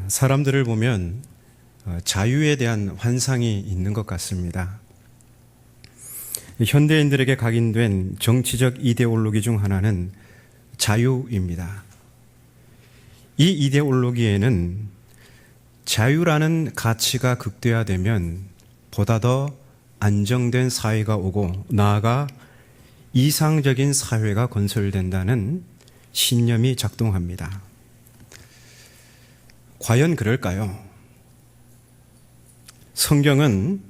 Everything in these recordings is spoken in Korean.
사람들을 보면 자유에 대한 환상이 있는 것 같습니다. 현대인들에게 각인된 정치적 이데올로기 중 하나는 자유입니다. 이 이데올로기에는 자유라는 가치가 극대화되면 보다 더 안정된 사회가 오고 나아가 이상적인 사회가 건설된다는 신념이 작동합니다. 과연 그럴까요? 성경은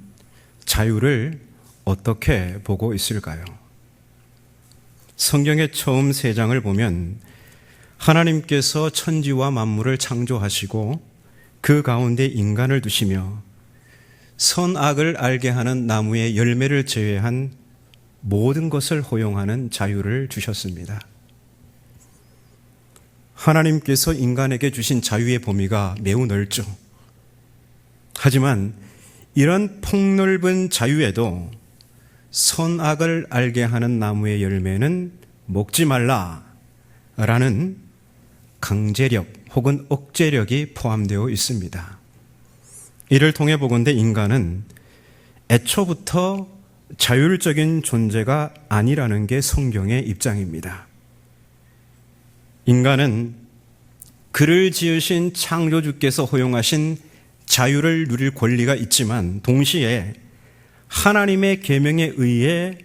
자유를 어떻게 보고 있을까요? 성경의 처음 3장을 보면 하나님께서 천지와 만물을 창조하시고 그 가운데 인간을 두시며 선악을 알게 하는 나무의 열매를 제외한 모든 것을 허용하는 자유를 주셨습니다. 하나님께서 인간에게 주신 자유의 범위가 매우 넓죠. 하지만 이런 폭넓은 자유에도 선악을 알게 하는 나무의 열매는 먹지 말라라는 강제력 혹은 억제력이 포함되어 있습니다. 이를 통해 보건대 인간은 애초부터 자율적인 존재가 아니라는 게 성경의 입장입니다. 인간은 그를 지으신 창조주께서 허용하신 자유를 누릴 권리가 있지만 동시에 하나님의 계명에 의해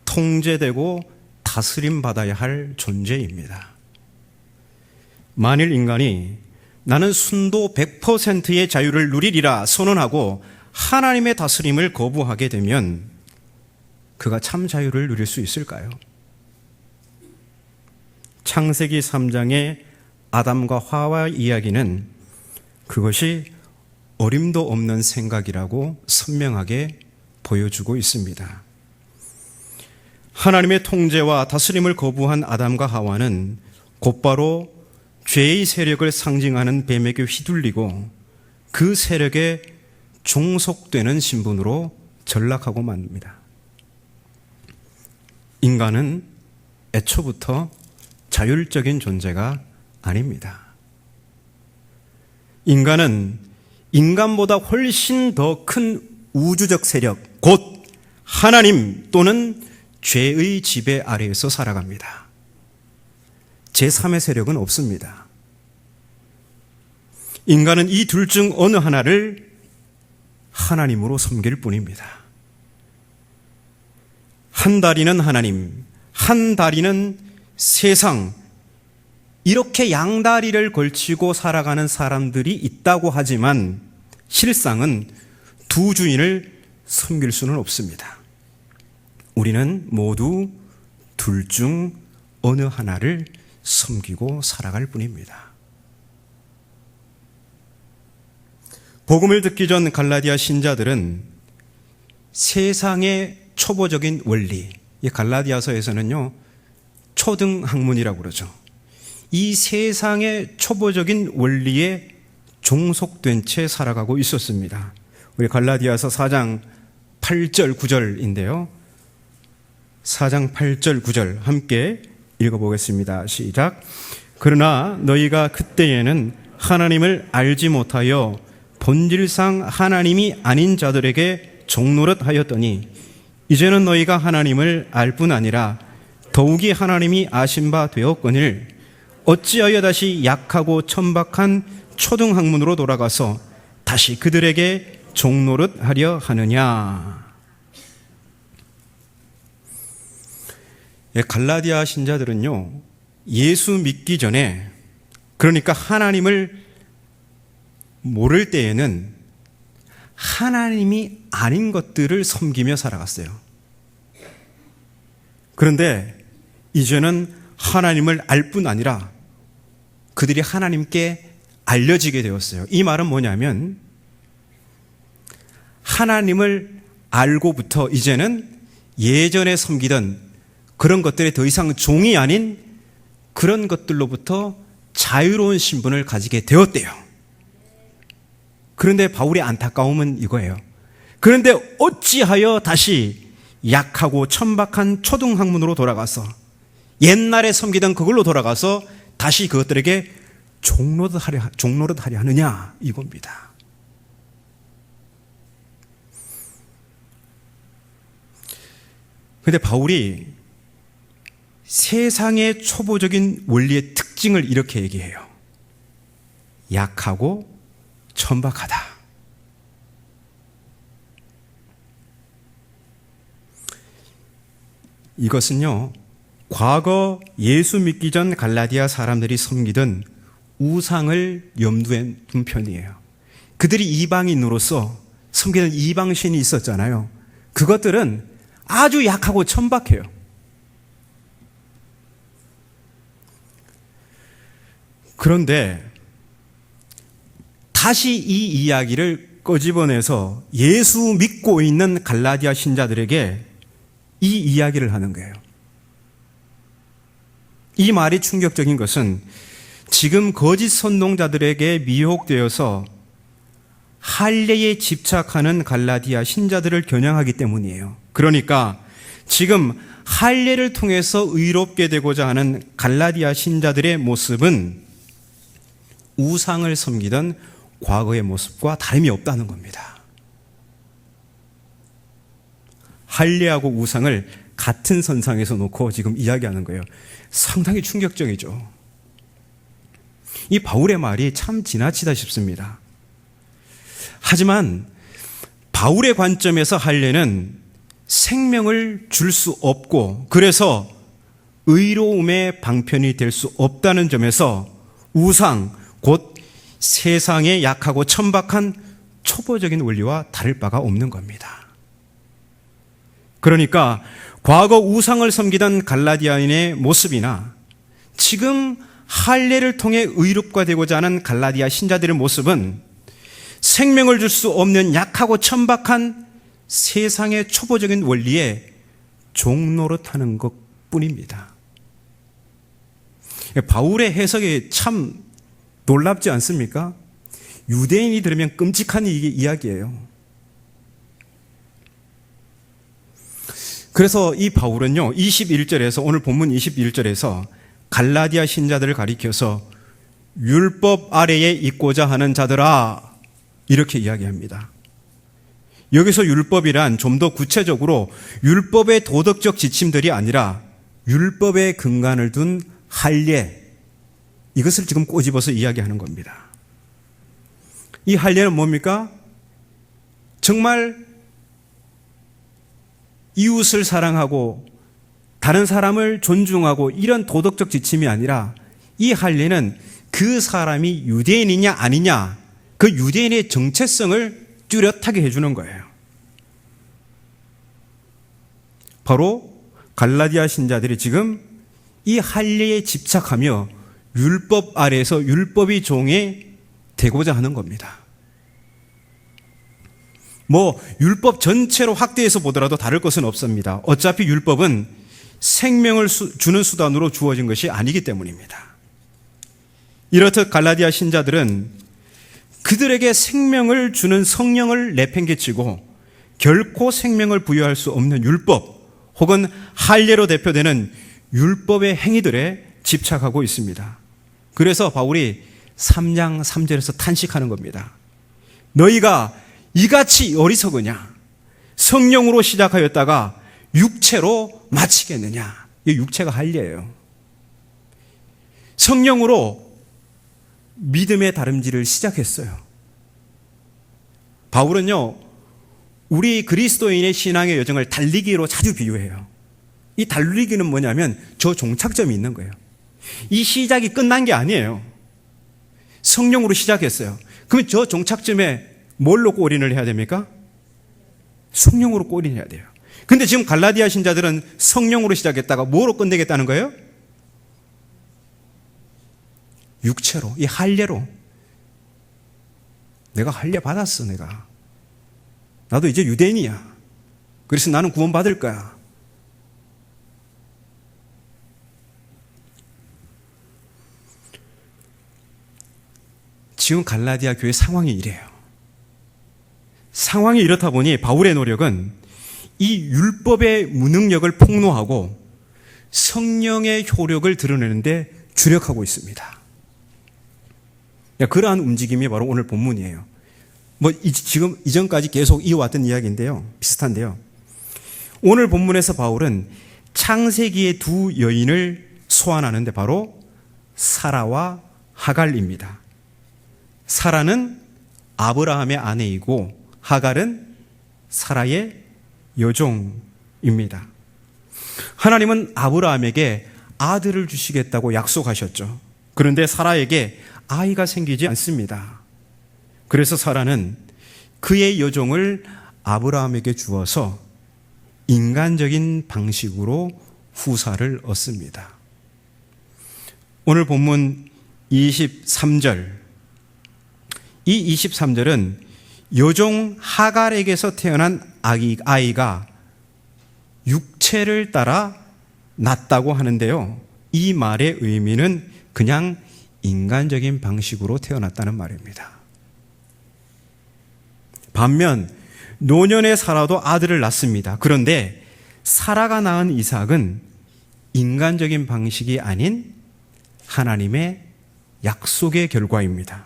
통제되고 다스림받아야 할 존재입니다. 만일 인간이 나는 순도 100%의 자유를 누리리라 선언하고 하나님의 다스림을 거부하게 되면 그가 참 자유를 누릴 수 있을까요? 창세기 3장의 아담과 하와 이야기는 그것이 어림도 없는 생각이라고 선명하게 보여주고 있습니다. 하나님의 통제와 다스림을 거부한 아담과 하와는 곧바로 죄의 세력을 상징하는 뱀에게 휘둘리고 그 세력에 종속되는 신분으로 전락하고 맙니다. 인간은 애초부터 자율적인 존재가 아닙니다. 인간은 인간보다 훨씬 더 큰 우주적 세력, 곧 하나님 또는 죄의 지배 아래에서 살아갑니다. 제3의 세력은 없습니다. 인간은 이 둘 중 어느 하나를 하나님으로 섬길 뿐입니다. 한 다리는 하나님, 한 다리는 세상, 이렇게 양다리를 걸치고 살아가는 사람들이 있다고 하지만 실상은 두 주인을 섬길 수는 없습니다. 우리는 모두 둘 중 어느 하나를 섬기고 살아갈 뿐입니다. 복음을 듣기 전 갈라디아 신자들은 세상의 초보적인 원리, 이 갈라디아서에서는요 초등학문이라고 그러죠. 이 세상의 초보적인 원리에 종속된 채 살아가고 있었습니다. 우리 갈라디아서 4장 8절 9절인데요. 4장 8절 9절 함께 읽어보겠습니다. 시작. 그러나 너희가 그때에는 하나님을 알지 못하여 본질상 하나님이 아닌 자들에게 종노릇하였더니 이제는 너희가 하나님을 알 뿐 아니라 더욱이 하나님이 아신 바 되었거늘 어찌하여 다시 약하고 천박한 초등학문으로 돌아가서 다시 그들에게 종노릇하려 하느냐. 갈라디아 신자들은요 예수 믿기 전에, 그러니까 하나님을 모를 때에는 하나님이 아닌 것들을 섬기며 살아갔어요. 그런데 이제는 하나님을 알 뿐 아니라 그들이 하나님께 알려지게 되었어요. 이 말은 뭐냐면 하나님을 알고부터 이제는 예전에 섬기던 그런 것들이 더 이상 종이 아닌 그런 것들로부터 자유로운 신분을 가지게 되었대요. 그런데 바울의 안타까움은 이거예요. 그런데 어찌하여 다시 약하고 천박한 초등학문으로 돌아가서 옛날에 섬기던 그걸로 돌아가서 다시 그것들에게 종노릇 하려 하느냐 이겁니다. 그런데 바울이 세상의 초보적인 원리의 특징을 이렇게 얘기해요. 약하고 천박하다. 이것은요, 과거 예수 믿기 전 갈라디아 사람들이 섬기던 우상을 염두에 둔 편이에요. 그들이 이방인으로서 섬기는 이방신이 있었잖아요. 그것들은 아주 약하고 천박해요. 그런데 다시 이 이야기를 끄집어내서 예수 믿고 있는 갈라디아 신자들에게 이 이야기를 하는 거예요. 이 말이 충격적인 것은 지금 거짓 선동자들에게 미혹되어서 할례에 집착하는 갈라디아 신자들을 겨냥하기 때문이에요. 그러니까 지금 할례를 통해서 의롭게 되고자 하는 갈라디아 신자들의 모습은 우상을 섬기던 과거의 모습과 다름이 없다는 겁니다. 할례하고 우상을 같은 선상에서 놓고 지금 이야기하는 거예요. 상당히 충격적이죠. 이 바울의 말이 참 지나치다 싶습니다. 하지만 바울의 관점에서 할례는 생명을 줄 수 없고 그래서 의로움의 방편이 될 수 없다는 점에서 우상, 곧 세상의 약하고 천박한 초보적인 원리와 다를 바가 없는 겁니다. 그러니까 과거 우상을 섬기던 갈라디아인의 모습이나 지금 할례를 통해 의롭게 되고자 하는 갈라디아 신자들의 모습은 생명을 줄 수 없는 약하고 천박한 세상의 초보적인 원리에 종노릇하는 것뿐입니다. 바울의 해석이 참 놀랍지 않습니까? 유대인이 들으면 끔찍한 이야기예요. 그래서 이 바울은요, 21절에서, 오늘 본문 21절에서 갈라디아 신자들을 가리켜서 율법 아래에 있고자 하는 자들아, 이렇게 이야기합니다. 여기서 율법이란 좀 더 구체적으로 율법의 도덕적 지침들이 아니라 율법의 근간을 둔 할례, 이것을 지금 꼬집어서 이야기하는 겁니다. 이 할례는 뭡니까? 정말 이웃을 사랑하고 다른 사람을 존중하고 이런 도덕적 지침이 아니라 이 할례는 그 사람이 유대인이냐 아니냐, 그 유대인의 정체성을 뚜렷하게 해주는 거예요. 바로 갈라디아 신자들이 지금 이 할례에 집착하며 율법 아래에서 율법의 종이 되고자 하는 겁니다. 율법 전체로 확대해서 보더라도 다를 것은 없습니다. 어차피 율법은 생명을 주는 수단으로 주어진 것이 아니기 때문입니다. 이렇듯 갈라디아 신자들은 그들에게 생명을 주는 성령을 내팽개치고 결코 생명을 부여할 수 없는 율법 혹은 할례로 대표되는 율법의 행위들에 집착하고 있습니다. 그래서 바울이 3장 3절에서 탄식하는 겁니다. 너희가 이같이 어리석으냐? 성령으로 시작하였다가 육체로 마치겠느냐? 이 육체가 할례예요. 성령으로 믿음의 다름질을 시작했어요. 바울은요, 우리 그리스도인의 신앙의 여정을 달리기로 자주 비유해요. 이 달리기는 뭐냐면 저 종착점이 있는 거예요. 이 시작이 끝난 게 아니에요. 성령으로 시작했어요. 그러면 저 종착점에 뭘로 골인을 해야 됩니까? 성령으로 골인해야 돼요. 근데 지금 갈라디아 신자들은 성령으로 시작했다가 뭐로 끝내겠다는 거예요? 육체로, 이 할례로. 내가 할례 받았어, 내가. 나도 이제 유대인이야. 그래서 나는 구원받을 거야. 지금 갈라디아 교회 상황이 이래요. 상황이 이렇다 보니 바울의 노력은 이 율법의 무능력을 폭로하고 성령의 효력을 드러내는데 주력하고 있습니다. 그러한 움직임이 바로 오늘 본문이에요. 지금 이전까지 계속 이어왔던 이야기인데요. 비슷한데요. 오늘 본문에서 바울은 창세기의 두 여인을 소환하는데 바로 사라와 하갈입니다. 사라는 아브라함의 아내이고 하갈은 사라의 여종입니다. 하나님은 아브라함에게 아들을 주시겠다고 약속하셨죠. 그런데 사라에게 아이가 생기지 않습니다. 그래서 사라는 그의 여종을 아브라함에게 주어서 인간적인 방식으로 후사를 얻습니다. 오늘 본문 23절, 이 23절은 여종 하갈에게서 태어난 아이가 육체를 따라 낳았다고 하는데요. 이 말의 의미는 그냥 인간적인 방식으로 태어났다는 말입니다. 반면 노년의 사라도 아들을 낳습니다. 그런데 사라가 낳은 이삭은 인간적인 방식이 아닌 하나님의 약속의 결과입니다.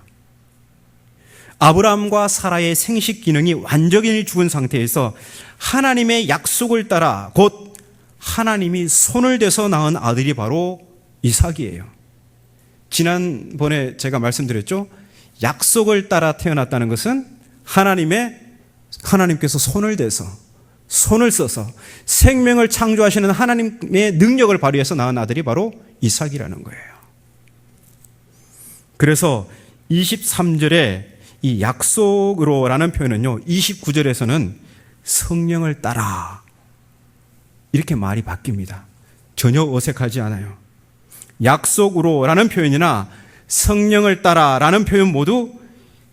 아브라함과 사라의 생식 기능이 완전히 죽은 상태에서 하나님의 약속을 따라 곧 하나님이 손을 대서 낳은 아들이 바로 이삭이에요. 지난번에 제가 말씀드렸죠. 약속을 따라 태어났다는 것은 하나님께서 손을 대서 손을 써서 생명을 창조하시는 하나님의 능력을 발휘해서 낳은 아들이 바로 이삭이라는 거예요. 그래서 23절에 이 약속으로라는 표현은요, 29절에서는 성령을 따라 이렇게 말이 바뀝니다. 전혀 어색하지 않아요. 약속으로라는 표현이나 성령을 따라라는 표현 모두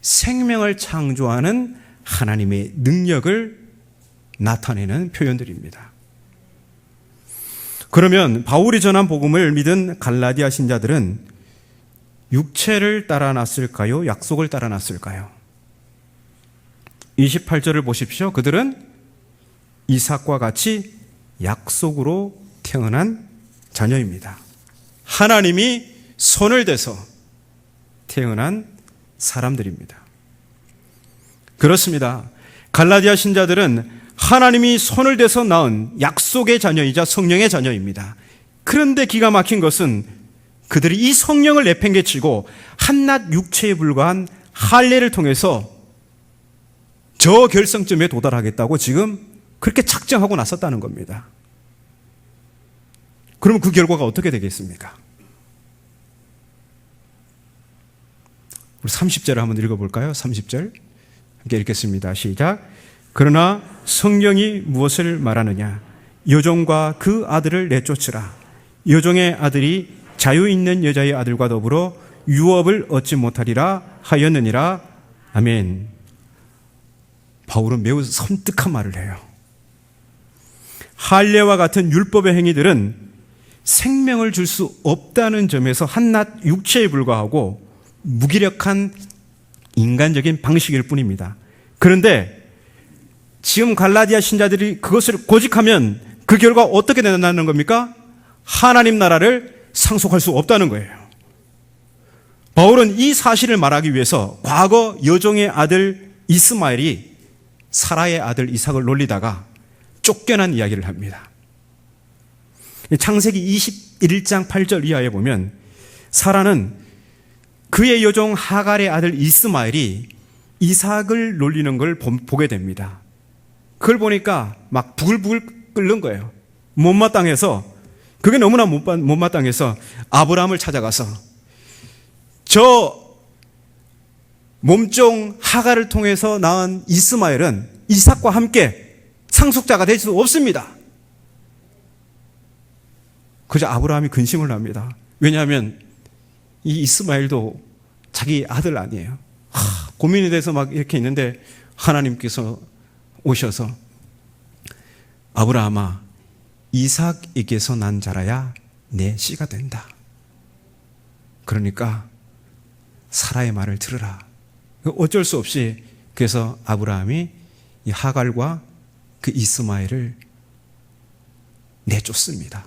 생명을 창조하는 하나님의 능력을 나타내는 표현들입니다. 그러면 바울이 전한 복음을 믿은 갈라디아 신자들은 육체를 따라 났을까요? 약속을 따라 났을까요? 28절을 보십시오. 그들은 이삭과 같이 약속으로 태어난 자녀입니다. 하나님이 손을 대서 태어난 사람들입니다. 그렇습니다. 갈라디아 신자들은 하나님이 손을 대서 낳은 약속의 자녀이자 성령의 자녀입니다. 그런데 기가 막힌 것은 그들이 이 성령을 내팽개치고 한낱 육체에 불과한 할례를 통해서 저 결성점에 도달하겠다고 지금 그렇게 작정하고 나섰다는 겁니다. 그러면 그 결과가 어떻게 되겠습니까? 우리 30절을 한번 읽어볼까요? 30절 함께 읽겠습니다. 시작. 그러나 성령이 무엇을 말하느냐? 여종과 그 아들을 내쫓으라. 여종의 아들이 자유 있는 여자의 아들과 더불어 유업을 얻지 못하리라 하였느니라. 아멘. 바울은 매우 섬뜩한 말을 해요. 할례와 같은 율법의 행위들은 생명을 줄 수 없다는 점에서 한낱 육체에 불과하고 무기력한 인간적인 방식일 뿐입니다. 그런데 지금 갈라디아 신자들이 그것을 고집하면 그 결과 어떻게 된다는 겁니까? 하나님 나라를 상속할 수 없다는 거예요. 바울은 이 사실을 말하기 위해서 과거 여종의 아들 이스마엘이 사라의 아들 이삭을 놀리다가 쫓겨난 이야기를 합니다. 창세기 21장 8절 이하에 보면 사라는 그의 여종 하갈의 아들 이스마엘이 이삭을 놀리는 걸 보게 됩니다. 그걸 보니까 막 부글부글 끓는 거예요. 못마땅해서, 그게 너무나 못마땅해서 아브라함을 찾아가서 저 몸종 하갈을 통해서 낳은 이스마엘은 이삭과 함께 상속자가 될 수 없습니다. 그저 아브라함이 근심을 합니다. 왜냐하면 이 이스마엘도 자기 아들 아니에요. 고민이 돼서 막 이렇게 있는데 하나님께서 오셔서 아브라함아, 이삭에게서 난 자라야 내 씨가 된다. 그러니까 사라의 말을 들으라. 어쩔 수 없이 그래서 아브라함이 이 하갈과 그 이스마엘을 내쫓습니다.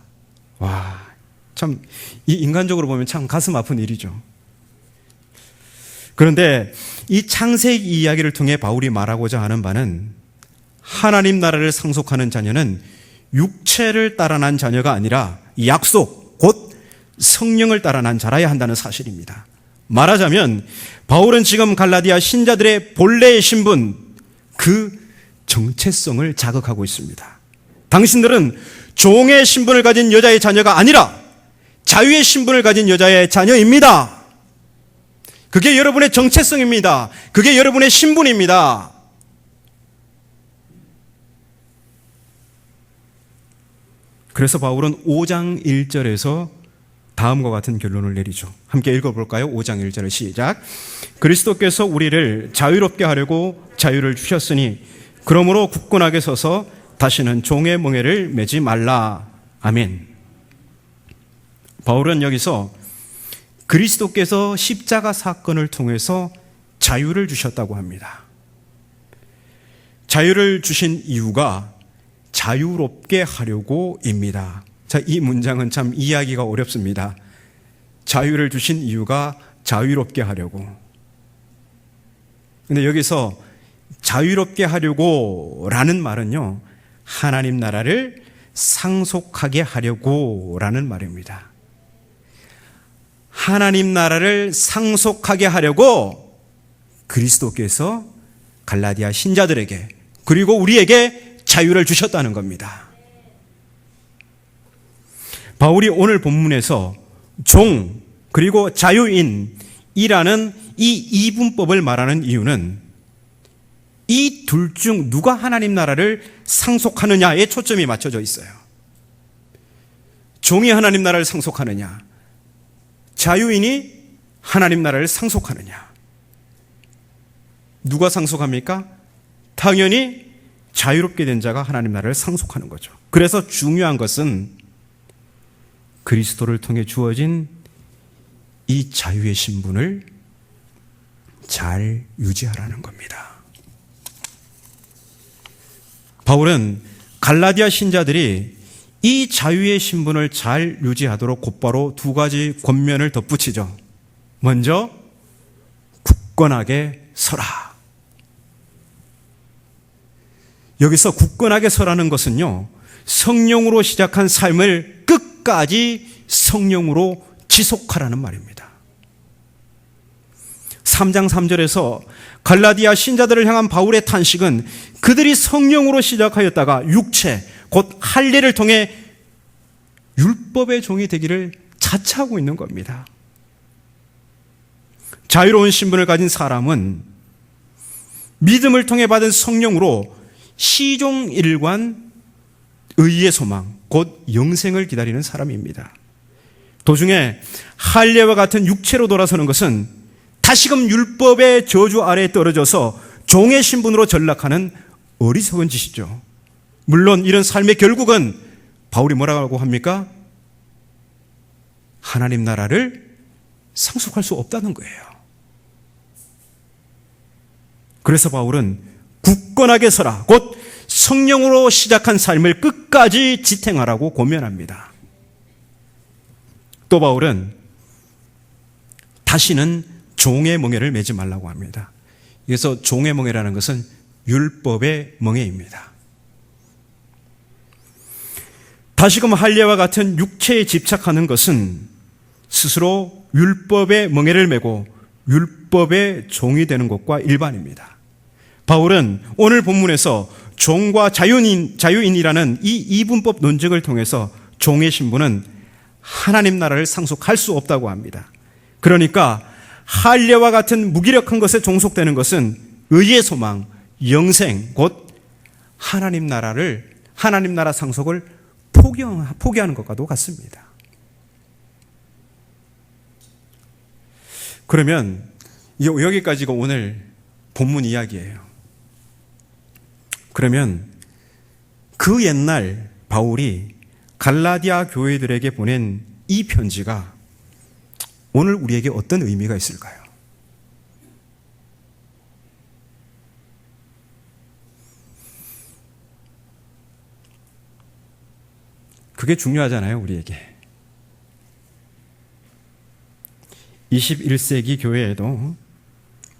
와, 참 이 인간적으로 보면 참 가슴 아픈 일이죠. 그런데 이 창세기 이야기를 통해 바울이 말하고자 하는 바는 하나님 나라를 상속하는 자녀는 육체를 따라 난 자녀가 아니라 약속, 곧 성령을 따라 난 자라야 한다는 사실입니다. 말하자면 바울은 지금 갈라디아 신자들의 본래의 신분, 그 정체성을 자극하고 있습니다. 당신들은 종의 신분을 가진 여자의 자녀가 아니라 자유의 신분을 가진 여자의 자녀입니다. 그게 여러분의 정체성입니다. 그게 여러분의 신분입니다. 그래서 바울은 5장 1절에서 다음과 같은 결론을 내리죠. 함께 읽어볼까요? 5장 1절을 시작. 그리스도께서 우리를 자유롭게 하려고 자유를 주셨으니 그러므로 굳건하게 서서 다시는 종의 멍에를 매지 말라. 아멘. 바울은 여기서 그리스도께서 십자가 사건을 통해서 자유를 주셨다고 합니다. 자유를 주신 이유가 자유롭게 하려고입니다. 자, 이 문장은 참 이해하기가 어렵습니다. 자유를 주신 이유가 자유롭게 하려고. 근데 여기서 자유롭게 하려고 라는 말은요, 하나님 나라를 상속하게 하려고 라는 말입니다. 하나님 나라를 상속하게 하려고 그리스도께서 갈라디아 신자들에게 그리고 우리에게 자유를 주셨다는 겁니다. 바울이 오늘 본문에서 종 그리고 자유인이라는 이 이분법을 말하는 이유는 이 둘 중 누가 하나님 나라를 상속하느냐에 초점이 맞춰져 있어요. 종이 하나님 나라를 상속하느냐, 자유인이 하나님 나라를 상속하느냐. 누가 상속합니까? 당연히 자유롭게 된 자가 하나님 나라를 상속하는 거죠. 그래서 중요한 것은 그리스도를 통해 주어진 이 자유의 신분을 잘 유지하라는 겁니다. 바울은 갈라디아 신자들이 이 자유의 신분을 잘 유지하도록 곧바로 두 가지 권면을 덧붙이죠. 먼저 굳건하게 서라. 여기서 굳건하게 서라는 것은요, 성령으로 시작한 삶을 끝까지 성령으로 지속하라는 말입니다. 3장 3절에서 갈라디아 신자들을 향한 바울의 탄식은 그들이 성령으로 시작하였다가 육체, 곧 할례를 통해 율법의 종이 되기를 자처하고 있는 겁니다. 자유로운 신분을 가진 사람은 믿음을 통해 받은 성령으로 시종일관 의의 소망, 곧 영생을 기다리는 사람입니다. 도중에 할례와 같은 육체로 돌아서는 것은 다시금 율법의 저주 아래에 떨어져서 종의 신분으로 전락하는 어리석은 짓이죠. 물론 이런 삶의 결국은 바울이 뭐라고 합니까? 하나님 나라를 상속할 수 없다는 거예요. 그래서 바울은 굳건하게 서라, 곧 성령으로 시작한 삶을 끝까지 지탱하라고 권면합니다. 또 바울은 다시는 종의 멍에를 매지 말라고 합니다. 그래서 종의 멍에라는 것은 율법의 멍에입니다. 다시금 할례와 같은 육체에 집착하는 것은 스스로 율법의 멍에를 메고 율법의 종이 되는 것과 일반입니다. 바울은 오늘 본문에서 종과 자유인이라는 이 이분법 논증을 통해서 종의 신분은 하나님 나라를 상속할 수 없다고 합니다. 그러니까 할례와 같은 무기력한 것에 종속되는 것은 의의 소망, 영생, 곧 하나님 나라 상속을 포기하는 것과도 같습니다. 그러면 여기까지가 오늘 본문 이야기예요. 그러면 그 옛날 바울이 갈라디아 교회들에게 보낸 이 편지가 오늘 우리에게 어떤 의미가 있을까요? 그게 중요하잖아요, 우리에게. 21세기 교회에도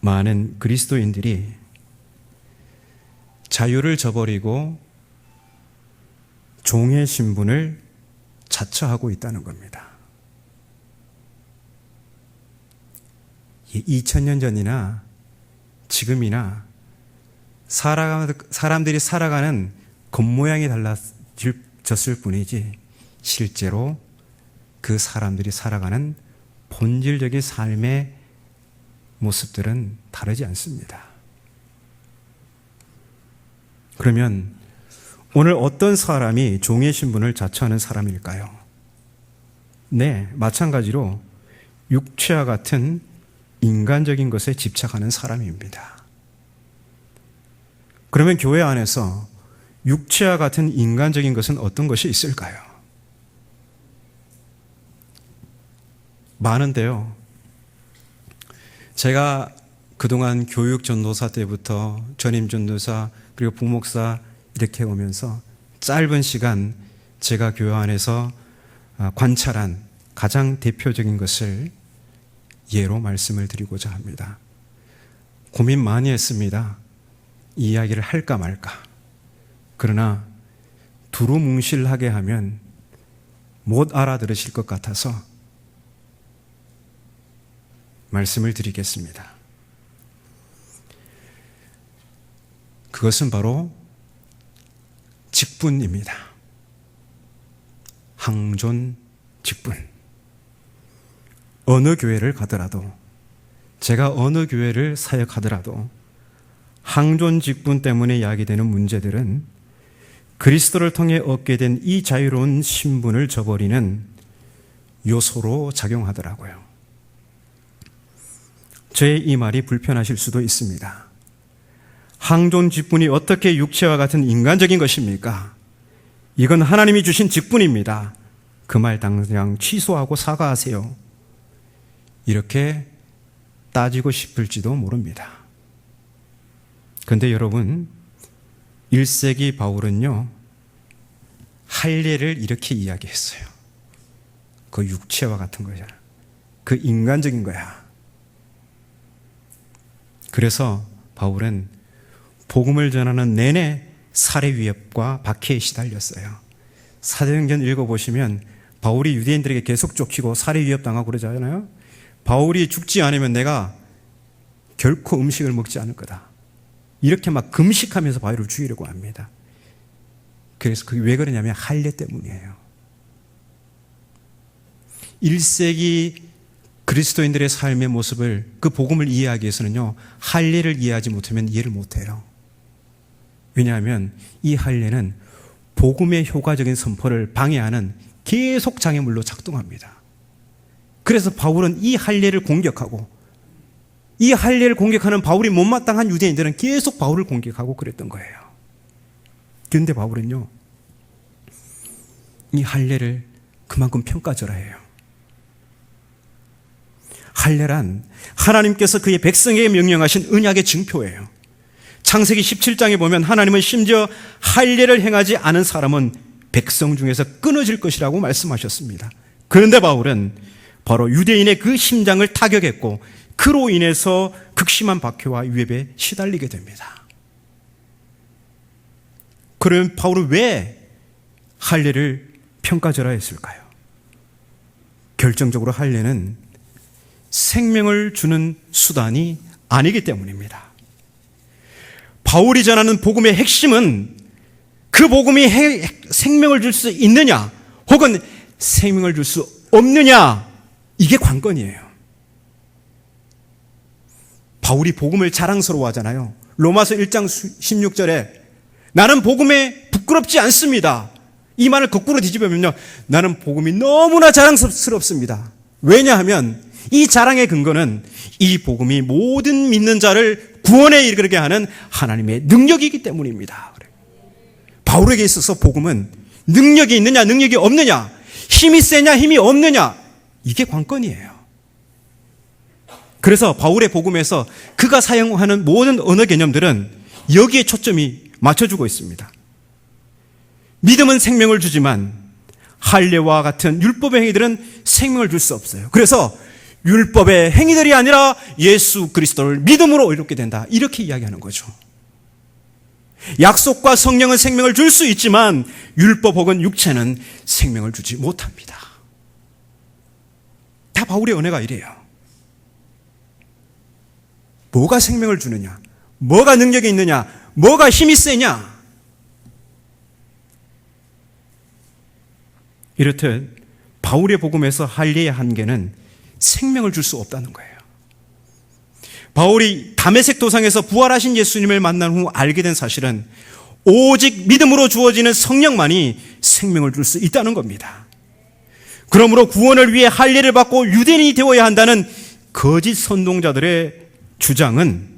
많은 그리스도인들이 자유를 저버리고 종의 신분을 자처하고 있다는 겁니다. 2000년 전이나 지금이나 사람들이 살아가는 겉모양이 달라졌을 뿐이지 실제로 그 사람들이 살아가는 본질적인 삶의 모습들은 다르지 않습니다. 그러면 오늘 어떤 사람이 종의 신분을 자처하는 사람일까요? 네, 마찬가지로 육체와 같은 인간적인 것에 집착하는 사람입니다. 그러면 교회 안에서 육체와 같은 인간적인 것은 어떤 것이 있을까요? 많은데요. 제가 그동안 교육 전도사 때부터 전임 전도사 그리고 부목사 이렇게 오면서 짧은 시간 제가 교회 안에서 관찰한 가장 대표적인 것을 예로 말씀을 드리고자 합니다. 고민 많이 했습니다. 이 이야기를 할까 말까. 그러나 두루뭉실하게 하면 못 알아들으실 것 같아서 말씀을 드리겠습니다. 그것은 바로 직분입니다. 항존 직분. 어느 교회를 가더라도, 제가 어느 교회를 사역하더라도 항존 직분 때문에 야기되는 문제들은 그리스도를 통해 얻게 된 이 자유로운 신분을 저버리는 요소로 작용하더라고요. 저의 이 말이 불편하실 수도 있습니다. 항존 직분이 어떻게 육체와 같은 인간적인 것입니까? 이건 하나님이 주신 직분입니다. 그 말 당장 취소하고 사과하세요. 이렇게 따지고 싶을지도 모릅니다. 그런데 여러분, 1세기 바울은요, 할례를 이렇게 이야기했어요. 그 육체와 같은 거야. 그 인간적인 거야. 그래서 바울은 복음을 전하는 내내 살해 위협과 박해에 시달렸어요. 사도행전 읽어보시면 바울이 유대인들에게 계속 쫓기고 살해 위협당하고 그러잖아요. 바울이 죽지 않으면 내가 결코 음식을 먹지 않을 거다. 이렇게 막 금식하면서 바울을 죽이려고 합니다. 그래서 그게 왜 그러냐면 할례 때문이에요. 1세기 그리스도인들의 삶의 모습을, 그 복음을 이해하기 위해서는요, 할례를 이해하지 못하면 이해를 못해요. 왜냐하면 이 할례는 복음의 효과적인 선포를 방해하는 계속 장애물로 작동합니다. 그래서 바울은 이 할례를 공격하고, 이 할례를 공격하는 바울이 못마땅한 유대인들은 계속 바울을 공격하고 그랬던 거예요. 그런데 바울은요, 이 할례를 그만큼 평가절하해요. 할례란 하나님께서 그의 백성에게 명령하신 언약의 증표예요. 창세기 17장에 보면 하나님은 심지어 할례를 행하지 않은 사람은 백성 중에서 끊어질 것이라고 말씀하셨습니다. 그런데 바울은 바로 유대인의 그 심장을 타격했고, 그로 인해서 극심한 박해와 위협에 시달리게 됩니다. 그러면 바울은 왜 할례를 평가절하했을까요? 결정적으로 할례는 생명을 주는 수단이 아니기 때문입니다. 바울이 전하는 복음의 핵심은 그 복음이 생명을 줄 수 있느냐 혹은 생명을 줄 수 없느냐, 이게 관건이에요. 바울이 복음을 자랑스러워하잖아요. 로마서 1장 16절에 나는 복음에 부끄럽지 않습니다. 이 말을 거꾸로 뒤집으면요, 나는 복음이 너무나 자랑스럽습니다. 왜냐하면 이 자랑의 근거는 이 복음이 모든 믿는 자를 구원에 이르게 하는 하나님의 능력이기 때문입니다. 바울에게 있어서 복음은 능력이 있느냐 능력이 없느냐, 힘이 세냐 힘이 없느냐, 이게 관건이에요. 그래서 바울의 복음에서 그가 사용하는 모든 언어 개념들은 여기에 초점이 맞춰주고 있습니다. 믿음은 생명을 주지만 할례와 같은 율법의 행위들은 생명을 줄 수 없어요. 그래서 율법의 행위들이 아니라 예수 그리스도를 믿음으로 의롭게 된다. 이렇게 이야기하는 거죠. 약속과 성령은 생명을 줄 수 있지만 율법 혹은 육체는 생명을 주지 못합니다. 다 바울의 은혜가 이래요. 뭐가 생명을 주느냐? 뭐가 능력이 있느냐? 뭐가 힘이 세냐? 이렇듯 바울의 복음에서 할례의 한계는 생명을 줄 수 없다는 거예요. 바울이 다메섹 도상에서 부활하신 예수님을 만난 후 알게 된 사실은 오직 믿음으로 주어지는 성령만이 생명을 줄 수 있다는 겁니다. 그러므로 구원을 위해 할례를 받고 유대인이 되어야 한다는 거짓 선동자들의 주장은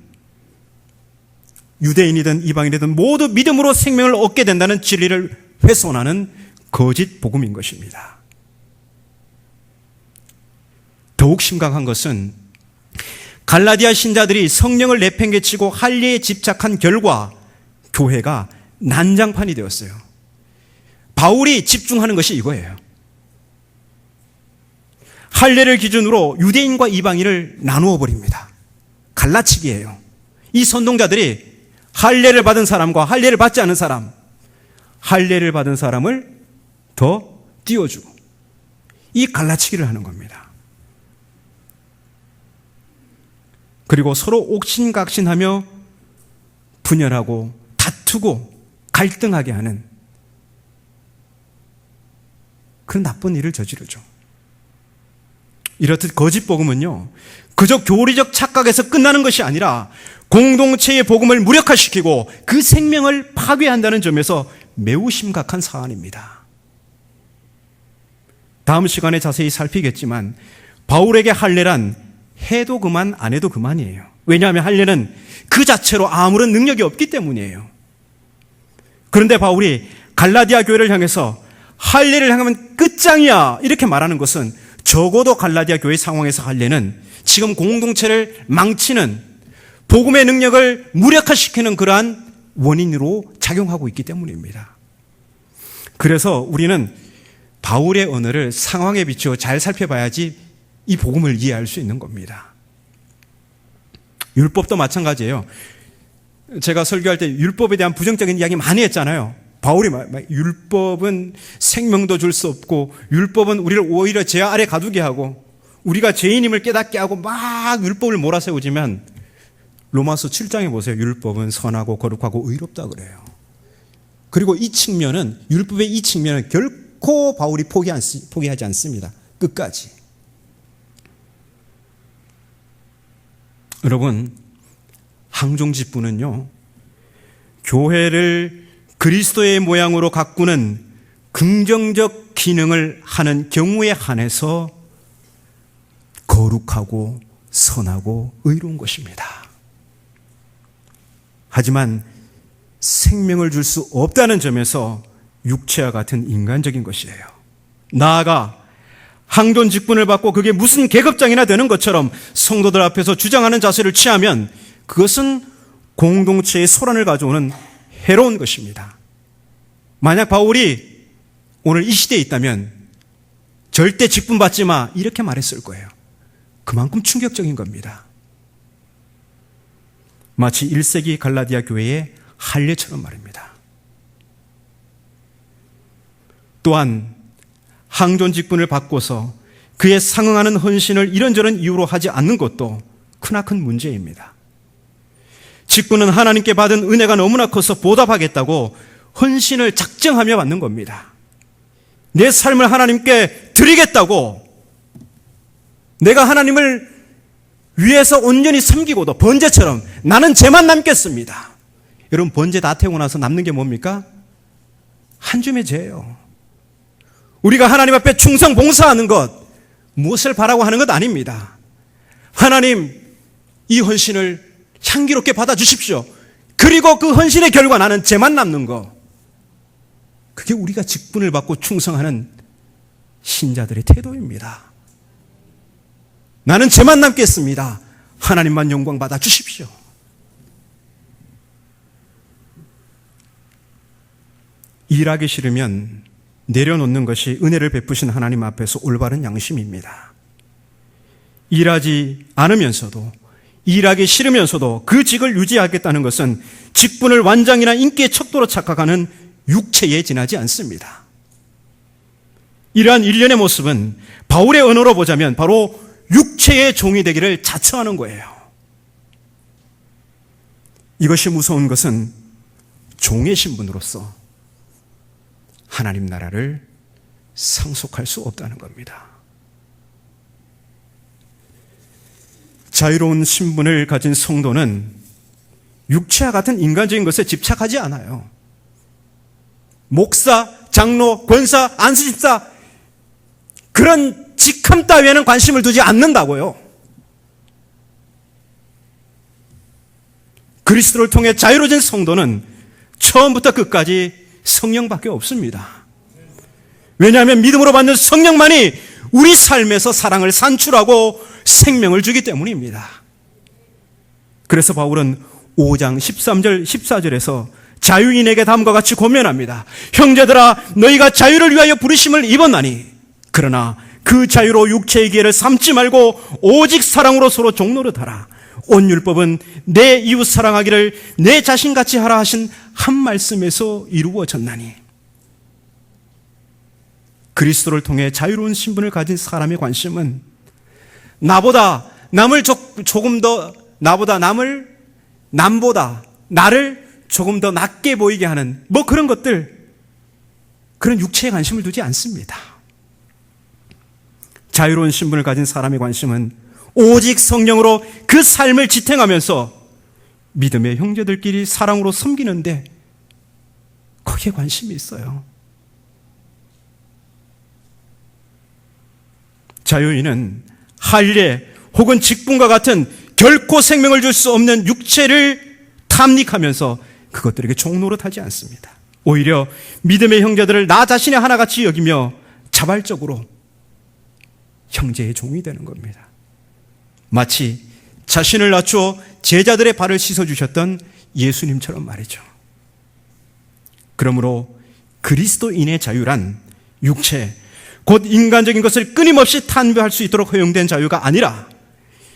유대인이든 이방인이든 모두 믿음으로 생명을 얻게 된다는 진리를 훼손하는 거짓 복음인 것입니다. 더욱 심각한 것은 갈라디아 신자들이 성령을 내팽개치고 할례에 집착한 결과 교회가 난장판이 되었어요. 바울이 집중하는 것이 이거예요. 할례를 기준으로 유대인과 이방인을 나누어 버립니다. 갈라치기예요. 이 선동자들이 할례를 받은 사람과 할례를 받지 않은 사람, 할례를 받은 사람을 더 띄워주고 이 갈라치기를 하는 겁니다. 그리고 서로 옥신각신하며 분열하고 다투고 갈등하게 하는 그런 나쁜 일을 저지르죠. 이렇듯 거짓 복음은요, 그저 교리적 착각에서 끝나는 것이 아니라 공동체의 복음을 무력화시키고 그 생명을 파괴한다는 점에서 매우 심각한 사안입니다. 다음 시간에 자세히 살피겠지만 바울에게 할례란 해도 그만 안 해도 그만이에요. 왜냐하면 할례는 그 자체로 아무런 능력이 없기 때문이에요. 그런데 바울이 갈라디아 교회를 향해서 할례를 향하면 끝장이야 이렇게 말하는 것은 적어도 갈라디아 교회 상황에서 할례는 지금 공동체를 망치는 복음의 능력을 무력화시키는 그러한 원인으로 작용하고 있기 때문입니다. 그래서 우리는 바울의 언어를 상황에 비추어 잘 살펴봐야지 이 복음을 이해할 수 있는 겁니다. 율법도 마찬가지예요. 제가 설교할 때 율법에 대한 부정적인 이야기 많이 했잖아요. 바울이 율법은 생명도 줄 수 없고 율법은 우리를 오히려 죄 아래 가두게 하고 우리가 죄인임을 깨닫게 하고 막 율법을 몰아세우지만 로마서 7장에 보세요. 율법은 선하고 거룩하고 의롭다 그래요. 그리고 이 측면은 율법의 이 측면은 결코 바울이 포기하지 않습니다. 끝까지. 여러분, 항종직분은요, 교회를 그리스도의 모양으로 가꾸는 긍정적 기능을 하는 경우에 한해서 거룩하고 선하고 의로운 것입니다. 하지만 생명을 줄 수 없다는 점에서 육체와 같은 인간적인 것이에요. 나아가 항존 직분을 받고 그게 무슨 계급장이나 되는 것처럼 성도들 앞에서 주장하는 자세를 취하면 그것은 공동체의 소란을 가져오는 해로운 것입니다. 만약 바울이 오늘 이 시대에 있다면 절대 직분 받지 마 이렇게 말했을 거예요. 그만큼 충격적인 겁니다. 마치 1세기 갈라디아 교회의 할례처럼 말입니다. 또한 항존 직분을 받고서 그에 상응하는 헌신을 이런저런 이유로 하지 않는 것도 크나큰 문제입니다. 직분은 하나님께 받은 은혜가 너무나 커서 보답하겠다고 헌신을 작정하며 받는 겁니다. 내 삶을 하나님께 드리겠다고 내가 하나님을 위해서 온전히 섬기고도 번제처럼 나는 죄만 남겠습니다. 여러분, 번제 다 태우고 나서 남는 게 뭡니까? 한 줌의 죄예요. 우리가 하나님 앞에 충성 봉사하는 것, 무엇을 바라고 하는 것 아닙니다. 하나님, 이 헌신을 향기롭게 받아주십시오. 그리고 그 헌신의 결과 나는 죄만 남는 거. 그게 우리가 직분을 받고 충성하는 신자들의 태도입니다. 나는 죄만 남겠습니다. 하나님만 영광 받아주십시오. 일하기 싫으면 내려놓는 것이 은혜를 베푸신 하나님 앞에서 올바른 양심입니다. 일하지 않으면서도, 일하기 싫으면서도 그 직을 유지하겠다는 것은 직분을 완장이나 인기의 척도로 착각하는 육체에 지나지 않습니다. 이러한 일련의 모습은 바울의 언어로 보자면 바로 육체의 종이 되기를 자처하는 거예요. 이것이 무서운 것은 종의 신분으로서 하나님 나라를 상속할 수 없다는 겁니다. 자유로운 신분을 가진 성도는 육체와 같은 인간적인 것에 집착하지 않아요. 목사, 장로, 권사, 안수집사 그런 직함 따위에는 관심을 두지 않는다고요. 그리스도를 통해 자유로워진 성도는 처음부터 끝까지 성령밖에 없습니다. 왜냐하면 믿음으로 받는 성령만이 우리 삶에서 사랑을 산출하고 생명을 주기 때문입니다. 그래서 바울은 5장 13절 14절에서 자유인에게 다음과 같이 권면합니다. 형제들아 너희가 자유를 위하여 부르심을 입었나니 그러나 그 자유로 육체의 기회를 삼지 말고 오직 사랑으로 서로 종노릇하라. 온율법은 내 이웃 사랑하기를 내 자신같이 하라 하신 한 말씀에서 이루어졌나니. 그리스도를 통해 자유로운 신분을 가진 사람의 관심은 남보다 나를 조금 더 낮게 보이게 하는 그런 것들, 그런 육체에 관심을 두지 않습니다. 자유로운 신분을 가진 사람의 관심은 오직 성령으로 그 삶을 지탱하면서 믿음의 형제들끼리 사랑으로 섬기는데 거기에 관심이 있어요. 자유인은 할례 혹은 직분과 같은 결코 생명을 줄 수 없는 육체를 탐닉하면서 그것들에게 종노릇하지 않습니다. 오히려 믿음의 형제들을 나 자신의 하나같이 여기며 자발적으로 형제의 종이 되는 겁니다. 마치 자신을 낮추어 제자들의 발을 씻어주셨던 예수님처럼 말이죠. 그러므로 그리스도인의 자유란 육체, 곧 인간적인 것을 끊임없이 탄배할 수 있도록 허용된 자유가 아니라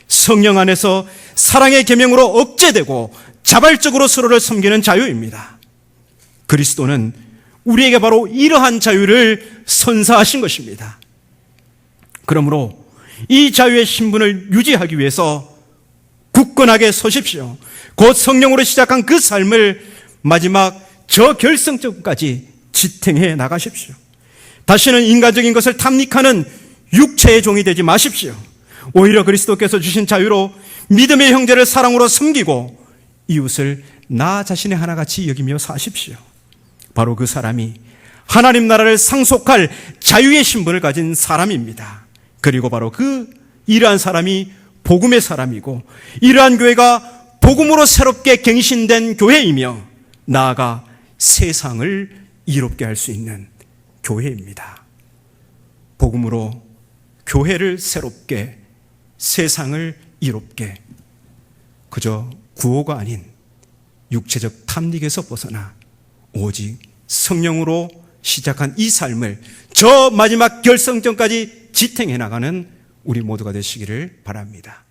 성령 안에서 사랑의 계명으로 억제되고 자발적으로 서로를 섬기는 자유입니다. 그리스도는 우리에게 바로 이러한 자유를 선사하신 것입니다. 그러므로 이 자유의 신분을 유지하기 위해서 굳건하게 서십시오. 곧 성령으로 시작한 그 삶을 마지막 저 결승점까지 지탱해 나가십시오. 다시는 인간적인 것을 탐닉하는 육체의 종이 되지 마십시오. 오히려 그리스도께서 주신 자유로 믿음의 형제를 사랑으로 섬기고 이웃을 나 자신의 하나같이 여기며 사십시오. 바로 그 사람이 하나님 나라를 상속할 자유의 신분을 가진 사람입니다. 그리고 바로 이러한 사람이 복음의 사람이고 이러한 교회가 복음으로 새롭게 갱신된 교회이며 나아가 세상을 이롭게 할 수 있는 교회입니다. 복음으로 교회를 새롭게, 세상을 이롭게, 그저 구호가 아닌 육체적 탐닉에서 벗어나 오직 성령으로 시작한 이 삶을 저 마지막 결승점까지 지탱해 나가는 우리 모두가 되시기를 바랍니다.